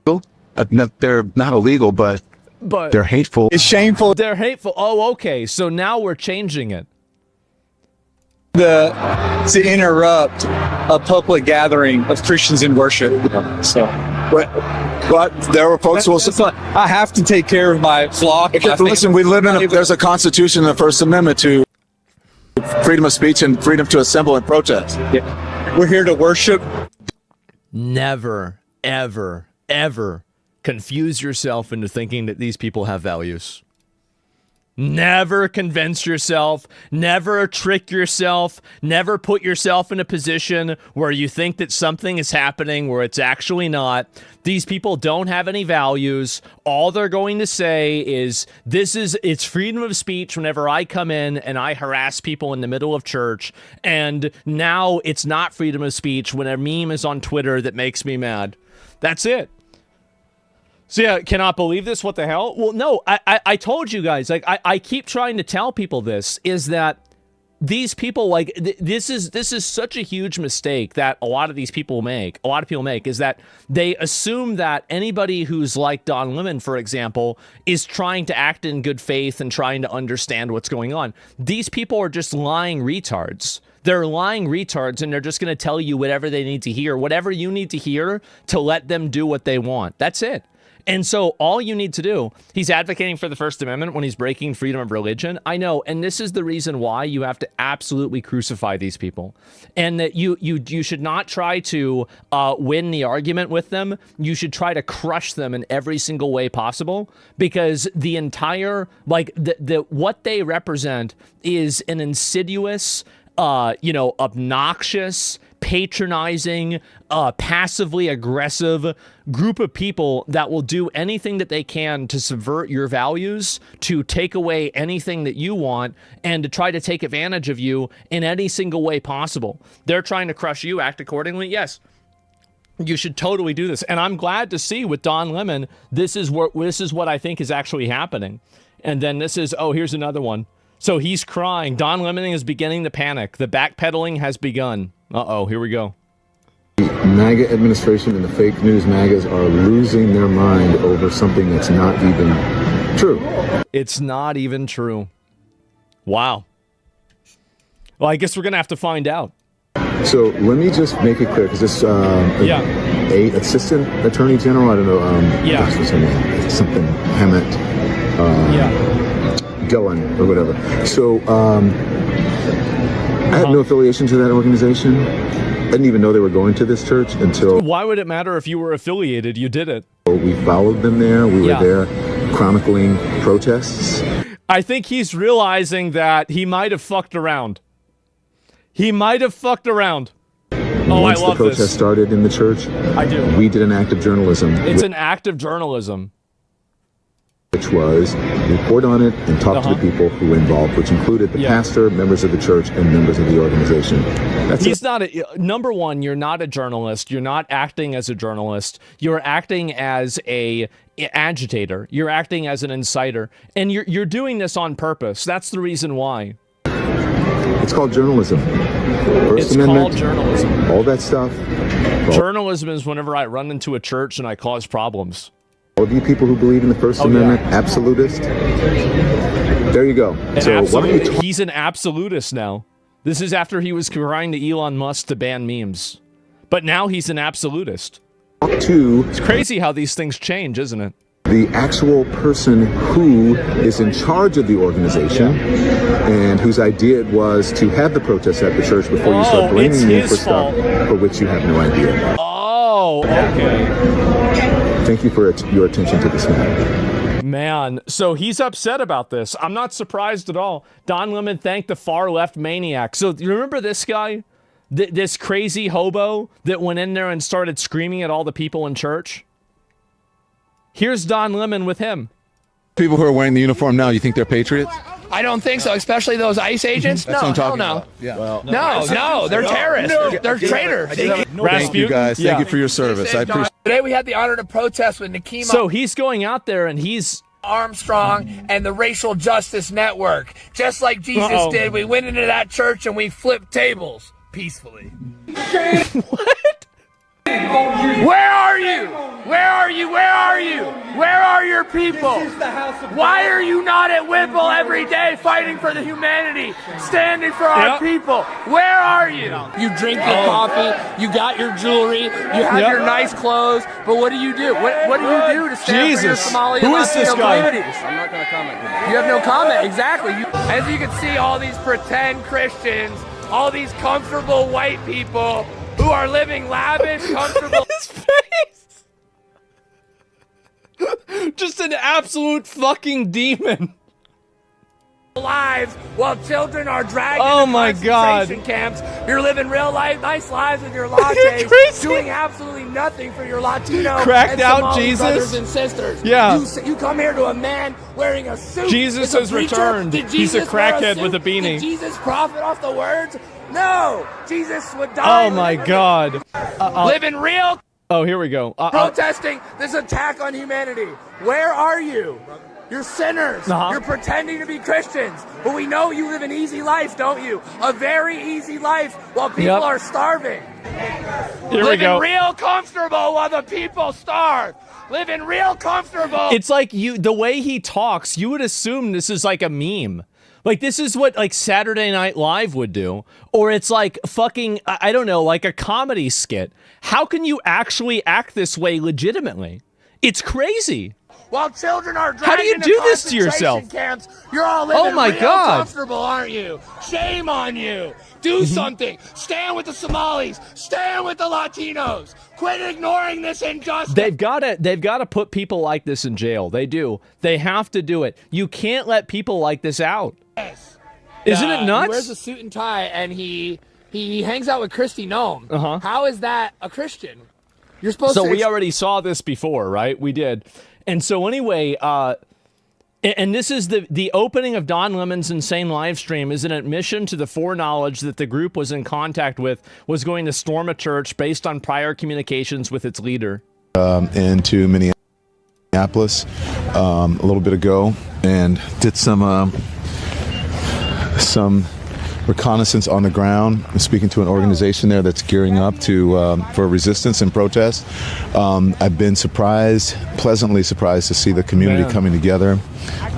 Speaker 5: They're not illegal, but they're hateful.
Speaker 7: It's shameful
Speaker 1: They're hateful. Oh, okay. So now we're changing it.
Speaker 7: to interrupt a public gathering of Christians in worship. So,
Speaker 5: But there were folks who will.
Speaker 7: I have to take care of my flock.
Speaker 5: Okay, listen, we live in there's a constitution in the First Amendment to freedom of speech and freedom to assemble and protest.
Speaker 7: We're here to worship.
Speaker 1: Never, ever, ever confuse yourself into thinking that these people have values. Never convince yourself, never trick yourself, never put yourself in a position where you think that something is happening where it's actually not. These people don't have any values. All they're going to say is, it's freedom of speech whenever I come in and I harass people in the middle of church, and now it's not freedom of speech when a meme is on Twitter that makes me mad. That's it. So yeah, cannot believe this. What the hell? Well, no, I told you guys, like, I keep trying to tell people this, is that these people, like, this is such a huge mistake that a lot of people make, is that they assume that anybody who's like Don Lemon, for example, is trying to act in good faith and trying to understand what's going on. These people are just lying retards. They're lying retards, and they're just going to tell you whatever they need to hear, whatever you need to hear to let them do what they want. That's it. And so all you need to do, he's advocating for the First Amendment when he's breaking freedom of religion. I know, and this is the reason why you have to absolutely crucify these people. And that you should not try to win the argument with them. You should try to crush them in every single way possible, because the entire, like, what they represent is an insidious, obnoxious, patronizing, passively aggressive group of people that will do anything that they can to subvert your values, to take away anything that you want, and to try to take advantage of you in any single way possible. They're trying to crush you. Act accordingly. Yes, you should totally do this. And I'm glad to see with Don Lemon, this is what I think is actually happening. And then here's another one. So he's crying. Don Lemon is beginning to panic. The backpedaling has begun. Uh-oh, here we go.
Speaker 5: The MAGA administration and the fake news MAGAs are losing their mind over something that's not even true.
Speaker 1: It's not even true. Wow. Well, I guess we're going to have to find out.
Speaker 5: So let me just make it clear, because this a assistant attorney general, I don't know, gosh, what's her name? Something Hammett. Gillen or whatever. So I had no affiliation to that organization. I didn't even know they were going to this church until...
Speaker 1: Why would it matter if you were affiliated? You did it.
Speaker 5: We followed them there. We were there chronicling protests.
Speaker 1: I think he's realizing that he might have fucked around. He might have fucked around.
Speaker 5: Once
Speaker 1: I love
Speaker 5: the protest started in the church,
Speaker 1: I do.
Speaker 5: We did an act of journalism.
Speaker 1: It's an act of journalism.
Speaker 5: Which was report on it and talk to the people who were involved, which included the pastor, members of the church, and members of the organization.
Speaker 1: He's not number one, you're not a journalist. You're not acting as a journalist. You're acting as a agitator. You're acting as an inciter. And you're doing this on purpose. That's the reason why.
Speaker 5: It's called journalism. First Amendment,
Speaker 1: called journalism.
Speaker 5: All that stuff.
Speaker 1: Journalism is whenever I run into a church and I cause problems.
Speaker 5: All of you people who believe in the First Amendment, absolutist, there you go.
Speaker 1: He's an absolutist now. This is after he was crying to Elon Musk to ban memes. But now he's an absolutist. It's crazy how these things change, isn't it?
Speaker 5: The actual person who is in charge of the organization and whose idea it was to have the protests at the church before you start blaming me for stuff for which you have no idea.
Speaker 1: Oh, okay.
Speaker 5: Thank you for your attention to this matter.
Speaker 1: Man, so he's upset about this. I'm not surprised at all. Don Lemon thanked the far left maniac. So you remember this guy? This crazy hobo that went in there and started screaming at all the people in church? Here's Don Lemon with him.
Speaker 2: People who are wearing the uniform now, you think they're patriots?
Speaker 8: I don't think so, especially those ICE agents.
Speaker 2: That's
Speaker 8: No,
Speaker 2: what I'm talking
Speaker 8: hell no.
Speaker 2: about. Yeah. Well,
Speaker 8: No, they're terrorists. They're traitors.
Speaker 2: thank you guys. Thank you for your service. I appreciate.
Speaker 8: Today we had the honor to protest with Nikema
Speaker 1: So he's going out there and he's
Speaker 8: Armstrong and the Racial Justice Network. Just like Jesus did, we went into that church and we flipped tables peacefully.
Speaker 1: what?
Speaker 8: Where are you? Where are you? Where are you? Where are your people? Why are you not at Whipple every day fighting for the humanity, standing for our people? Where are you? You drink your coffee, you got your jewelry, you have your nice clothes, but what do you do? What do you do to stand for your Somali and Latino communities?
Speaker 9: I'm not going to comment.
Speaker 8: You have no comment, exactly. As you can see, all these pretend Christians, all these comfortable white people who are living lavish, comfortable.
Speaker 1: His face. Just an absolute fucking demon.
Speaker 8: Lives while children are dragged
Speaker 1: Oh
Speaker 8: into
Speaker 1: my
Speaker 8: concentration
Speaker 1: God.
Speaker 8: camps. You're living real life, nice lives with your lattes, doing absolutely nothing for your Latino
Speaker 1: Cracked
Speaker 8: and
Speaker 1: out
Speaker 8: Somali
Speaker 1: Jesus.
Speaker 8: brothers and sisters.
Speaker 1: Yeah.
Speaker 8: You come here to a man wearing a suit.
Speaker 1: Jesus
Speaker 8: It's a
Speaker 1: has
Speaker 8: preacher.
Speaker 1: returned.
Speaker 8: Did
Speaker 1: He's a
Speaker 8: Jesus wear
Speaker 1: crackhead
Speaker 8: suit?
Speaker 1: with a beanie.
Speaker 8: Did Jesus profit off the words? No. Jesus would die.
Speaker 1: Oh my God.
Speaker 8: Living real.
Speaker 1: Oh, here we go.
Speaker 8: Protesting this attack on humanity. Where are you? You're sinners. You're pretending to be Christians. But we know you live an easy life, don't you? A very easy life while people are starving.
Speaker 1: Here we go.
Speaker 8: Living real comfortable while the people starve. Living real comfortable.
Speaker 1: It's like the way he talks, you would assume this is like a meme. Like this is what like Saturday Night Live would do. Or it's like fucking, I don't know, like a comedy skit. How can you actually act this way legitimately? It's crazy.
Speaker 8: While children are dragged
Speaker 1: How do you
Speaker 8: into
Speaker 1: do this to yourself?
Speaker 8: concentration camps, you're all living
Speaker 1: my
Speaker 8: real
Speaker 1: God.
Speaker 8: comfortable, aren't you? Shame on you. Do something. Stand with the Somalis. Stand with the Latinos. Quit ignoring this injustice.
Speaker 1: They've got to put people like this in jail. They do. They have to do it. You can't let people like this out. Isn't it nuts?
Speaker 8: He wears a suit and tie and he hangs out with Kristi Noem. How is that a Christian? You're supposed to.
Speaker 1: So we already saw this before, right? We did. And so anyway, and this is the opening of Don Lemon's Insane live stream is an admission to the foreknowledge that the group was in contact with was going to storm a church based on prior communications with its leader.
Speaker 2: Into Minneapolis a little bit ago and did some reconnaissance on the ground, speaking to an organization there that's gearing up to for resistance and protest. I've been pleasantly surprised to see the community coming together.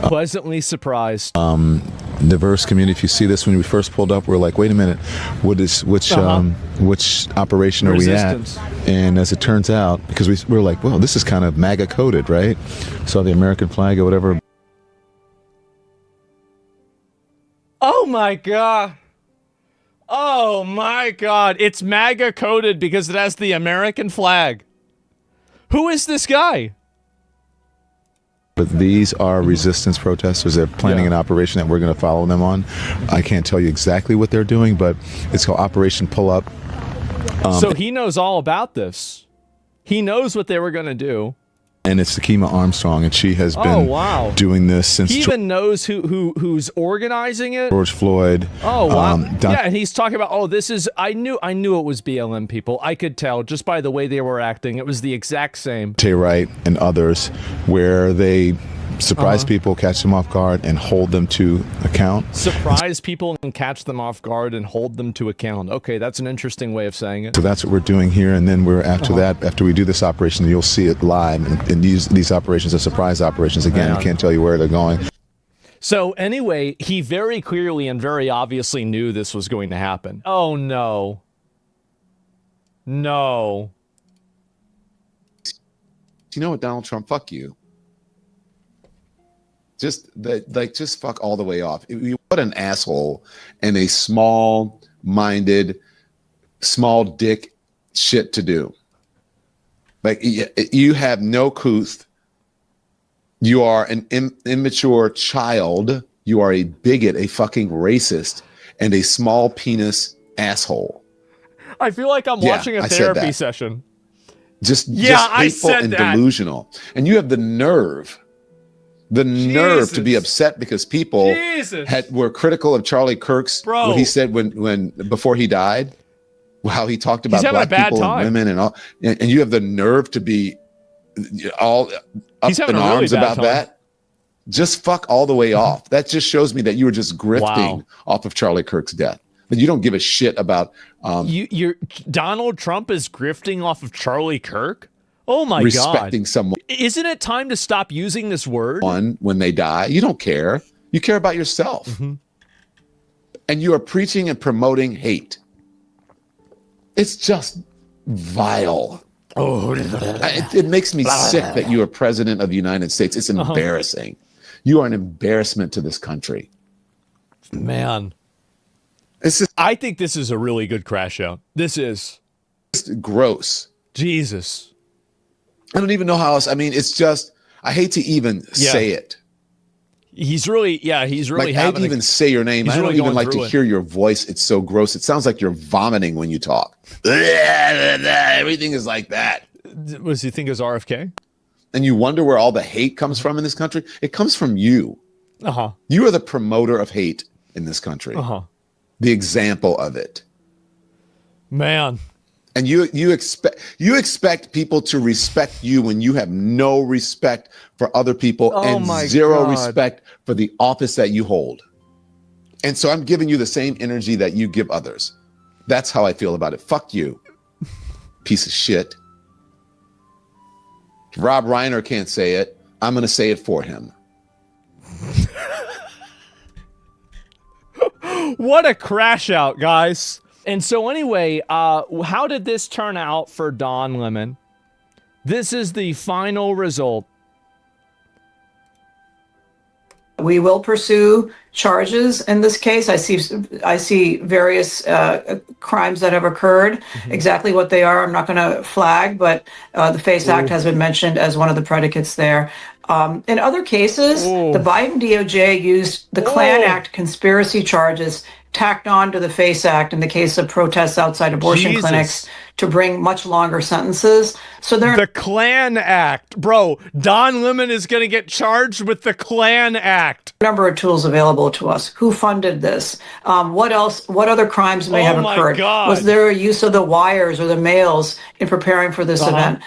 Speaker 1: Pleasantly surprised.
Speaker 2: Diverse community. If you see this, when we first pulled up, we were like, wait a minute, which operation are
Speaker 1: Resistance.
Speaker 2: we at? And as it turns out, because we were like, well, this is kind of MAGA coded, right? Saw the American flag or whatever.
Speaker 1: Oh my God. Oh my God. It's MAGA coded because it has the American flag. Who is this guy?
Speaker 2: But these are resistance protesters. They're planning an operation that we're going to follow them on. I can't tell you exactly what they're doing, but it's called Operation Pull Up.
Speaker 1: So he knows all about this. He knows what they were going to do.
Speaker 2: And it's Nikema Armstrong, and she has been doing this since.
Speaker 1: He even knows who's organizing it.
Speaker 2: George Floyd.
Speaker 1: Oh wow! Yeah, and he's talking about, oh, this is. I knew it was BLM people. I could tell just by the way they were acting. It was the exact same.
Speaker 2: Tay Wright and others, where they surprise people, catch them off guard, and hold them to account.
Speaker 1: Surprise people and catch them off guard and hold them to account. Okay, that's an interesting way of saying it.
Speaker 2: So that's what we're doing here, and then we're after we do this operation, you'll see it live. And these operations are surprise operations. Again, I can't tell you where they're going.
Speaker 1: So anyway, he very clearly and very obviously knew this was going to happen. Oh no. No.
Speaker 3: You know what, Donald Trump? Fuck you. Just fuck all the way off. What an asshole and a small-minded, small dick shit to do. Like, you have no couth. You are an immature child. You are a bigot, a fucking racist, and a small penis asshole.
Speaker 1: I feel like I'm watching a therapy session.
Speaker 3: Just hateful and delusional. And you have the nerve The nerve to be upset because people were critical of Charlie Kirk's what he said before he died, how he talked about black people and women and all, and you have the nerve to be all up in arms about that. Just fuck all the way off. That just shows me that you were just grifting off of Charlie Kirk's death. But you don't give a shit about
Speaker 1: Donald Trump is grifting off of Charlie Kirk. Oh my
Speaker 3: respecting
Speaker 1: God.
Speaker 3: someone.
Speaker 1: Isn't it time to stop using this word?
Speaker 3: When they die, you don't care. You care about yourself. Mm-hmm. And you are preaching and promoting hate. It's just vile. Oh, it makes me sick that you are president of the United States. It's embarrassing. You are an embarrassment to this country.
Speaker 1: Man. I think this is a really good crash out. This is
Speaker 3: just gross.
Speaker 1: Jesus.
Speaker 3: I don't even know how else. I mean, it's just, I hate to even say it.
Speaker 1: He's really
Speaker 3: like, I hate to even say your name. I don't even like to hear your voice. It's so gross. It sounds like you're vomiting when you talk. Everything is like that.
Speaker 1: Does he think is RFK?
Speaker 3: And you wonder where all the hate comes from in this country? It comes from you.
Speaker 1: Uh-huh.
Speaker 3: You are the promoter of hate in this country.
Speaker 1: Uh-huh.
Speaker 3: The example of it.
Speaker 1: Man.
Speaker 3: And you expect people to respect you when you have no respect for other people and zero respect for the office that you hold. And so I'm giving you the same energy that you give others. That's how I feel about it. Fuck you, piece of shit. If Rob Reiner can't say it, I'm going to say it for him.
Speaker 1: What a crash out, guys. And so anyway, how did this turn out for Don Lemon? This is the final result.
Speaker 9: We will pursue charges in this case. I see various crimes that have occurred. Mm-hmm. Exactly what they are, I'm not going to flag, but the FACE Act has been mentioned as one of the predicates there. In other cases, the Biden DOJ used the Klan Act conspiracy charges tacked on to the FACE Act in the case of protests outside abortion clinics to bring much longer sentences. So
Speaker 1: the Klan Act, bro. Don Lemon is going to get charged with the Klan Act.
Speaker 9: A number of tools available to us. Who funded this? What else? What other crimes may have occurred?
Speaker 1: God.
Speaker 9: Was there a use of the wires or the mails in preparing for this event?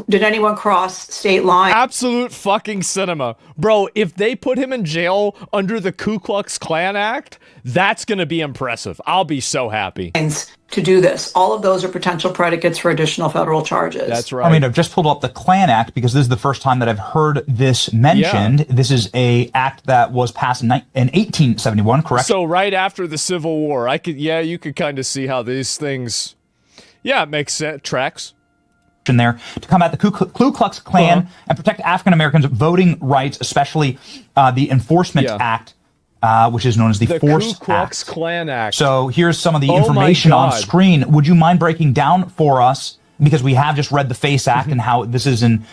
Speaker 9: Did anyone cross state lines?
Speaker 1: Absolute fucking cinema, bro. If they put him in jail under the Ku Klux Klan Act, that's going to be impressive. I'll be so happy.
Speaker 9: To do this. All of those are potential predicates for additional federal charges.
Speaker 1: That's right.
Speaker 10: I mean, I've just pulled up the Klan Act because this is the first time that I've heard this mentioned. Yeah. This is a act that was passed in 1871, correct?
Speaker 1: So right after the Civil War, you could kind of see how these things, it makes sense, tracks.
Speaker 10: There to combat the Ku Klux Klan and protect African Americans' voting rights, especially the Enforcement Act. Which is known as the Force
Speaker 1: Ku Klux
Speaker 10: Act.
Speaker 1: Klan Act.
Speaker 10: So here's some of the information on screen. Would you mind breaking down for us, because we have just read the FACE Act and how this is an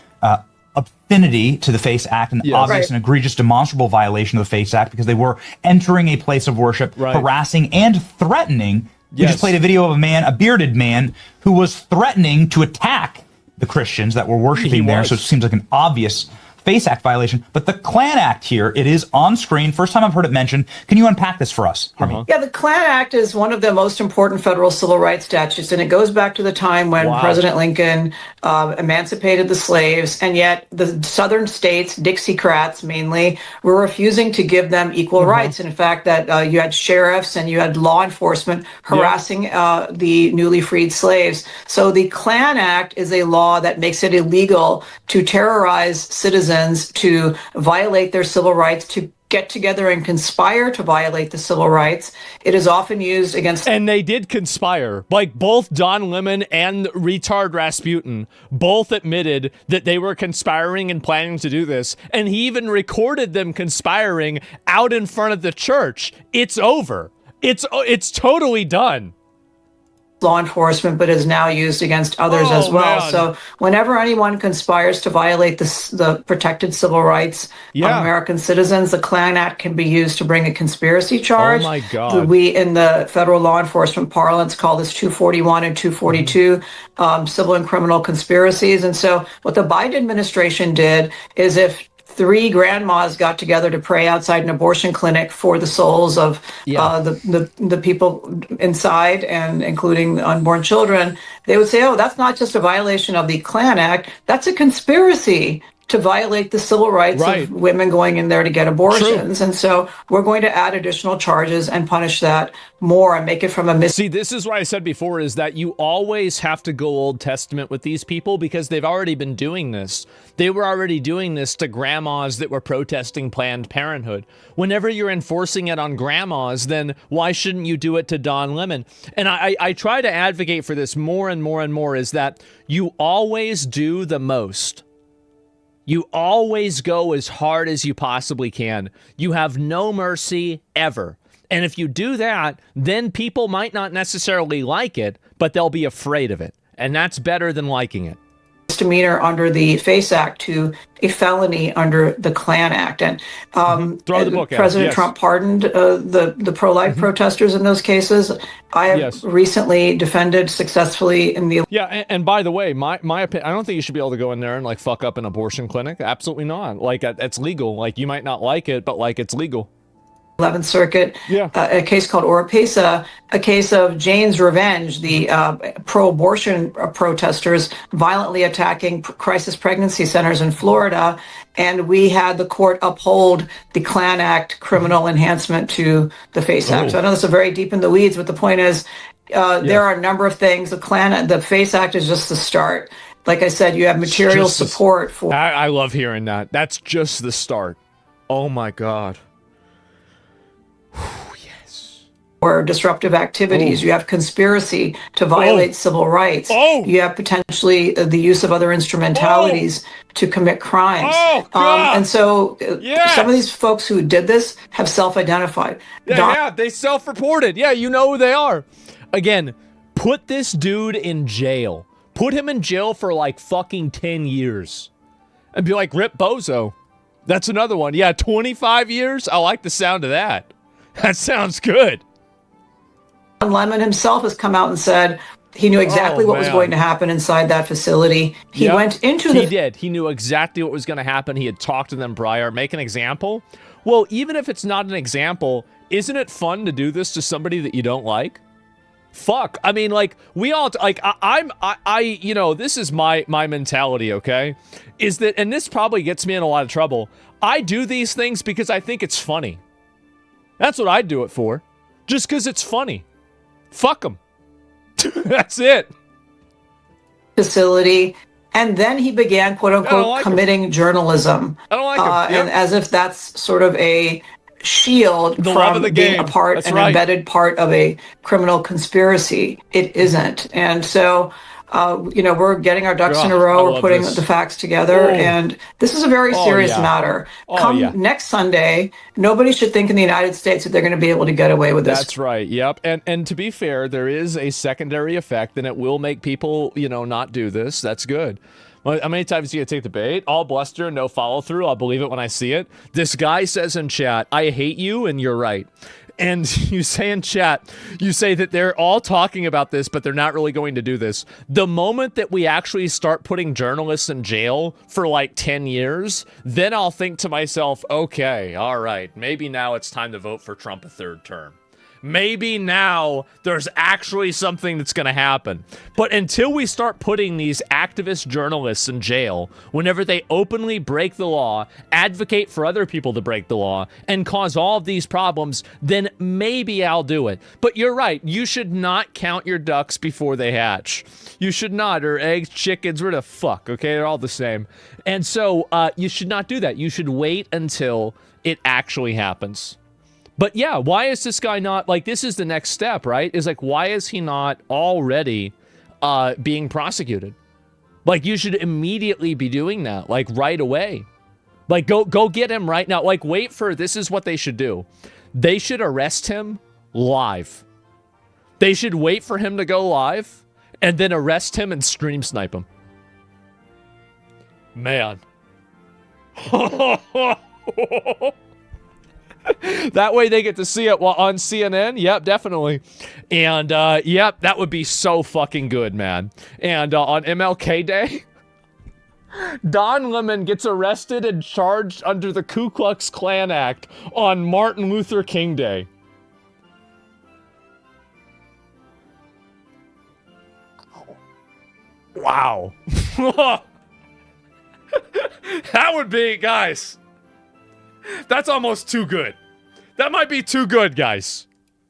Speaker 10: affinity to the FACE Act and obvious and egregious demonstrable violation of the FACE Act because they were entering a place of worship, harassing and threatening. We just played a video of a bearded man, who was threatening to attack the Christians that were worshiping there. So it seems like an obvious FACE Act violation, but the Klan Act here, it is on screen. First time I've heard it mentioned. Can you unpack this for us, Harmeet?
Speaker 9: Yeah, the Klan Act is one of the most important federal civil rights statutes, and it goes back to the time when President Lincoln emancipated the slaves, and yet the southern states, Dixiecrats mainly, were refusing to give them equal rights. And in fact, that you had sheriffs and you had law enforcement harassing the newly freed slaves. So the Klan Act is a law that makes it illegal to terrorize citizens, to violate their civil rights, to get together and conspire to violate the civil rights. It is often used against...
Speaker 1: And they did conspire. Like, both Don Lemon and retard Rasputin both admitted that they were conspiring and planning to do this. And he even recorded them conspiring out in front of the church. It's over. It's totally done.
Speaker 9: Law enforcement, but is now used against others as well. Man. So whenever anyone conspires to violate the protected civil rights of American citizens, the Klan Act can be used to bring a conspiracy charge.
Speaker 1: Oh my God.
Speaker 9: We, in the federal law enforcement parlance, call this 241 and 242 civil and criminal conspiracies. And so what the Biden administration did is, if 3 grandmas got together to pray outside an abortion clinic for the souls of the people inside, and including unborn children, they would say, oh, that's not just a violation of the Klan Act, that's a conspiracy to violate the civil rights of women going in there to get abortions. And so we're going to add additional charges and punish that more and make it from a
Speaker 1: See, this is what I said before, is that you always have to go Old Testament with these people because they've already been doing this. They were already doing this to grandmas that were protesting Planned Parenthood. Whenever you're enforcing it on grandmas, then why shouldn't you do it to Don Lemon? And I try to advocate for this more and more and more, is that you always do the most. You always go as hard as you possibly can. You have no mercy ever. And if you do that, then people might not necessarily like it, but they'll be afraid of it. And that's better than liking it.
Speaker 9: Misdemeanor under the FACE Act to a felony under the Klan Act. And
Speaker 1: Throw the book
Speaker 9: President Trump pardoned the pro-life protesters in those cases. I have recently defended successfully in the...
Speaker 1: Yeah, and by the way, my opinion, I don't think you should be able to go in there and like fuck up an abortion clinic. Absolutely not. Like, it's legal. Like, you might not like it, but like, it's legal.
Speaker 9: 11th Circuit, a case called Oropesa, a case of Jane's Revenge, the pro-abortion protesters violently attacking crisis pregnancy centers in Florida, and we had the court uphold the Klan Act criminal enhancement to the FACE Act. So I know this is very deep in the weeds, but the point is, there are a number of things. The FACE Act is just the start. Like I said, you have material support for...
Speaker 1: I love hearing that. That's just the start. Oh my God.
Speaker 9: Or disruptive activities. You have conspiracy to violate civil rights. You have potentially the use of other instrumentalities to commit crimes. And so some of these folks who did this have self-identified.
Speaker 1: They self-reported. Yeah, you know who they are. Again, put this dude in jail. Put him in jail for like fucking 10 years. And be like, Rip Bozo. That's another one. Yeah, 25 years? I like the sound of that. That sounds good.
Speaker 9: Lemon himself has come out and said he knew exactly what was going to happen inside that facility. He went into
Speaker 1: He did. He knew exactly what was going to happen. He had talked to them prior. Make an example. Well, even if it's not an example, isn't it fun to do this to somebody that you don't like? Fuck. I mean, like, we all, like, I you know, this is my mentality, okay? Is that, and this probably gets me in a lot of trouble. I do these things because I think it's funny. That's what I do it for. Just because it's funny. Fuck them. That's it.
Speaker 9: Facility. And then he began, quote unquote, committing journalism.
Speaker 1: I don't like him.
Speaker 9: And as if that's sort of a shield from being a part, an embedded part of a criminal conspiracy. It isn't. And so, you know, we're getting our ducks in a row. We're putting the facts together. And this is a very serious matter. Come next Sunday, nobody should think in the United States that they're going to be able to get away with this.
Speaker 1: That's right. Yep. And to be fair, there is a secondary effect, and it will make people, you know, not do this. That's good. How many times do you take the bait? All bluster, no follow through. I'll believe it when I see it. This guy says in chat, I hate you, and you're right. And you say in chat, you say that they're all talking about this, but they're not really going to do this. The moment that we actually start putting journalists in jail for like 10 years, then I'll think to myself, okay, all right, maybe now it's time to vote for Trump a third term. Maybe now there's actually something that's going to happen. But until we start putting these activist journalists in jail, whenever they openly break the law, advocate for other people to break the law, and cause all of these problems, then maybe I'll do it. But you're right. You should not count your ducks before they hatch. You should not. Or eggs, chickens, where the fuck, okay? They're all the same. And so you should not do that. You should wait until it actually happens. But yeah, why is this guy not, like, this is the next step, right? Is like, why is he not already being prosecuted? Like, you should immediately be doing that, like, right away. Like, go get him right now. Like, wait for, this is what they should do. They should arrest him live. They should wait for him to go live, and then arrest him and stream snipe him. Man. That way they get to see it on CNN. Yep, definitely. And, yep, that would be so fucking good, man. And on MLK Day, Don Lemon gets arrested and charged under the Ku Klux Klan Act on Martin Luther King Day. Wow. That would be, guys, that's almost too good. That might be too good, guys.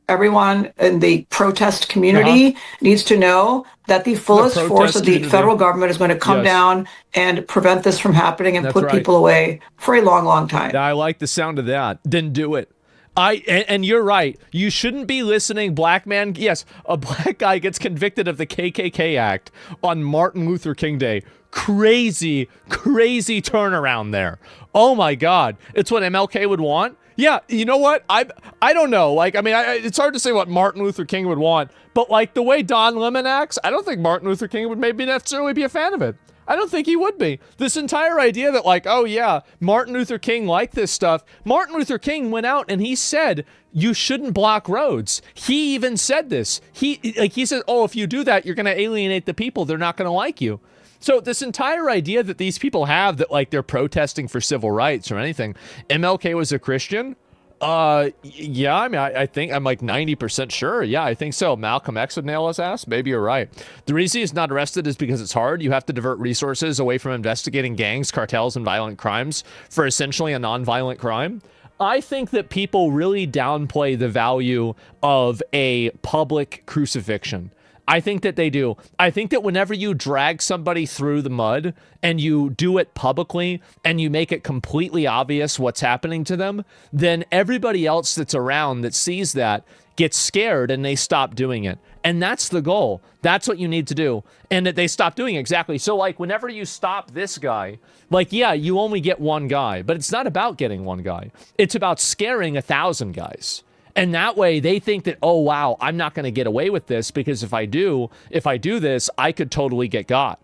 Speaker 9: Everyone in the protest community needs to know that the fullest force of the federal government is going to come down and prevent this from happening and put people away for a long, long time.
Speaker 1: I like the sound of that. Didn't do it. And you're right. You shouldn't be listening. Black man. Yes, a black guy gets convicted of the KKK Act on Martin Luther King Day. Crazy, crazy turnaround there. Oh my God. It's what MLK would want. Yeah, you know what? I don't know. Like, I mean, it's hard to say what Martin Luther King would want, but like the way Don Lemon acts, I don't think Martin Luther King would maybe necessarily be a fan of it. I don't think he would be. This entire idea that like, oh yeah, Martin Luther King liked this stuff. Martin Luther King went out and he said, you shouldn't block roads. He even said this. He said, oh, if you do that, you're going to alienate the people. They're not going to like you. So this entire idea that these people have that like they're protesting for civil rights or anything, MLK was a Christian? Yeah, I mean, I think I'm like 90% sure. Yeah, I think so. Malcolm X would nail his ass. Maybe you're right. The reason he's not arrested is because it's hard. You have to divert resources away from investigating gangs, cartels, and violent crimes for essentially a non-violent crime. I think that people really downplay the value of a public crucifixion. I think that they do. I think that whenever you drag somebody through the mud and you do it publicly and you make it completely obvious what's happening to them, then everybody else that's around that sees that gets scared and they stop doing it. And that's the goal. That's what you need to do. And that they stop doing it. Exactly. So like whenever you stop this guy, like, yeah, you only get one guy, but it's not about getting one guy. It's about scaring 1,000 guys. And that way they think that, oh, wow, I'm not going to get away with this because if I do this, I could totally get got.